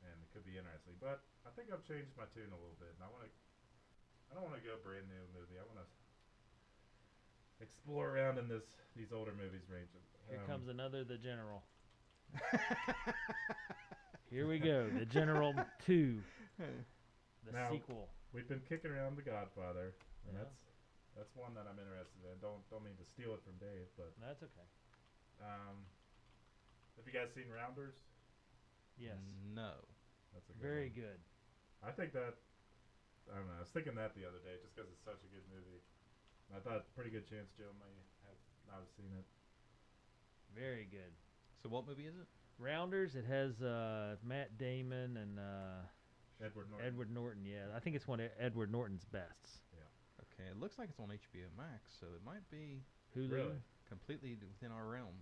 and it could be interesting. But I think I've changed my tune a little bit, and I don't want to go brand new movie. I want to explore around in these older movies range. Here comes another The General. Here we go, The General 2, the Now- sequel. We've been kicking around The Godfather, and Yeah. that's one that I'm interested in. Don't mean to steal it from Dave, but That's okay. have you guys seen Rounders? Yes. No. That's a good Very one. good. I think that I don't know. I was thinking that the other day, just because it's such a good movie. And I thought pretty good chance Joe may have not have seen it. Very good. So what movie is it? Rounders. It has Matt Damon and Edward Norton. Edward Norton. Yeah, I think it's one of Edward Norton's bests. Okay, it looks like it's on HBO Max, so it might be Hulu. Really? completely within our realm.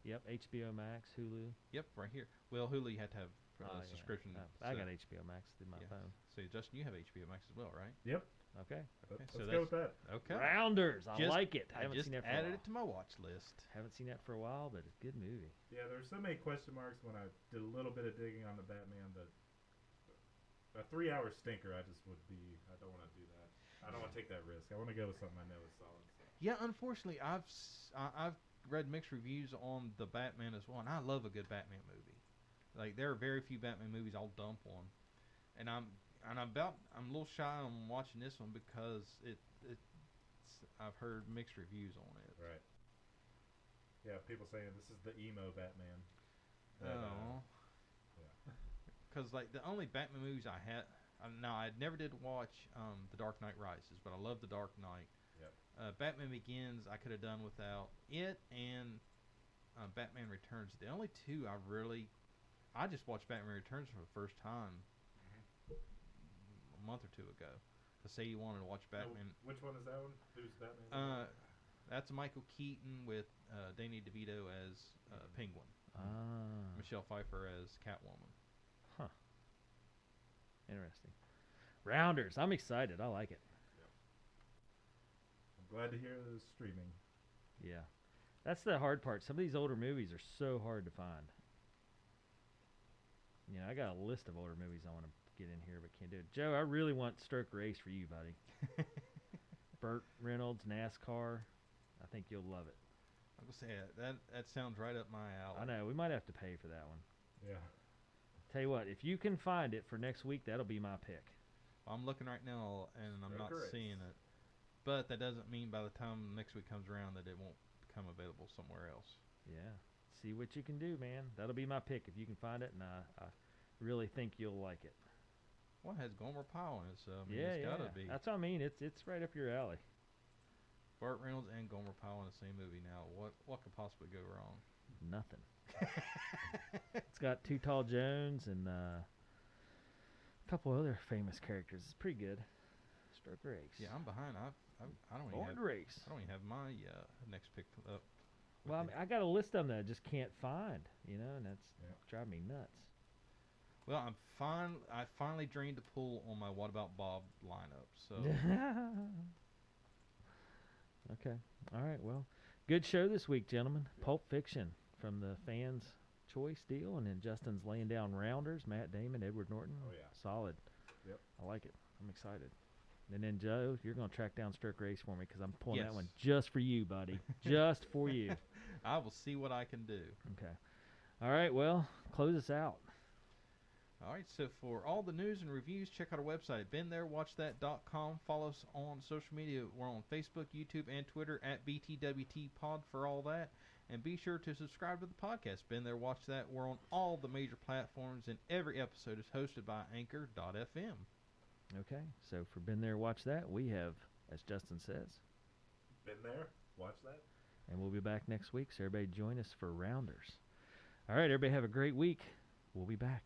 Yep. HBO Max, Hulu. Yep, right here. Well, Hulu you had to have a Oh, yeah. subscription. I so- got HBO Max through my Yeah. phone. So Justin, you have HBO Max as well, right? Yep. Okay. Okay, Let's so go that's with that. okay. Rounders. I Just- like it. I I haven't just seen that for a added while. it to my watch list. Haven't seen that for a while, but it's a good movie. Yeah, there's so many question marks when I did a little bit of digging on the Batman that a 3-hour stinker I just would be. I don't want to do that. I don't want to take that risk. I want to go with something I know is solid. So. Yeah, unfortunately, I've read mixed reviews on the Batman as well, and I love a good Batman movie. Like there are very few Batman movies I'll dump on, and I'm a little shy on watching this one because I've heard mixed reviews on it. Right. Yeah, people saying this is the emo Batman. Oh. Yeah. Because like the only Batman movies I had, now I never did watch The Dark Knight Rises, but I love The Dark Knight. Yep. Batman Begins I could have done without it, and Batman Returns. The only two I just watched Batman Returns for the first time a month or two ago. To say you wanted to watch Batman. Which one is that one? Who's Batman? That's Michael Keaton with Danny DeVito as Penguin. Michelle Pfeiffer as Catwoman. Huh. Interesting. Rounders. I'm excited. I like it. Yep. I'm glad to hear it is streaming. Yeah. That's the hard part. Some of these older movies are so hard to find. You know, I got a list of older movies I want to get in here, but can't do it. Joe, I really want Stroke Race for you, buddy. Burt Reynolds, NASCAR. I think you'll love it. I was gonna say that sounds right up my alley. I know. We might have to pay for that one. Yeah. Tell you what, if you can find it for next week, that'll be my pick. I'm looking right now and I'm not seeing it. But that doesn't mean by the time next week comes around that it won't become available somewhere else. Yeah. See what you can do, man. That'll be my pick if you can find it, and I really think you'll like it. Well, it has Gomer Pyle in it, so I mean, yeah, it's gotta be. That's what I mean. It's right up your alley. Burt Reynolds and Gomer Pyle in the same movie. Now, what could possibly go wrong? Nothing. It's got Too Tall Jones and a couple other famous characters. It's pretty good. Stroke Race. Yeah, I'm behind. I don't even Born have to Race. I don't even have my next pick up. Well, I mean, I got a list of them that I just can't find, you know, and that's driving me nuts. Well, I finally drained the pool on my What About Bob lineup. So okay, all right. Well, good show this week, gentlemen. Pulp Fiction from the fans' choice deal, and then Justin's laying down Rounders. Matt Damon, Edward Norton. Oh yeah, solid. Yep, I like it. I'm excited. And then Joe, you're gonna track down Stroke Race for me because I'm pulling Yes. that one just for you, buddy. Just for you. I will see what I can do. Okay. All right. Well, close us out. All right, so for all the news and reviews, check out our website, beentherewatchthat.com. Follow us on social media. We're on Facebook, YouTube, and Twitter at BTWTPod for all that. And be sure to subscribe to the podcast, Been There, Watch That. We're on all the major platforms, and every episode is hosted by Anchor.fm. Okay. So for Been There, Watch That, we have, as Justin says, been there, watch that. and we'll be back next week. So everybody join us for Rounders. All right, everybody have a great week. We'll be back.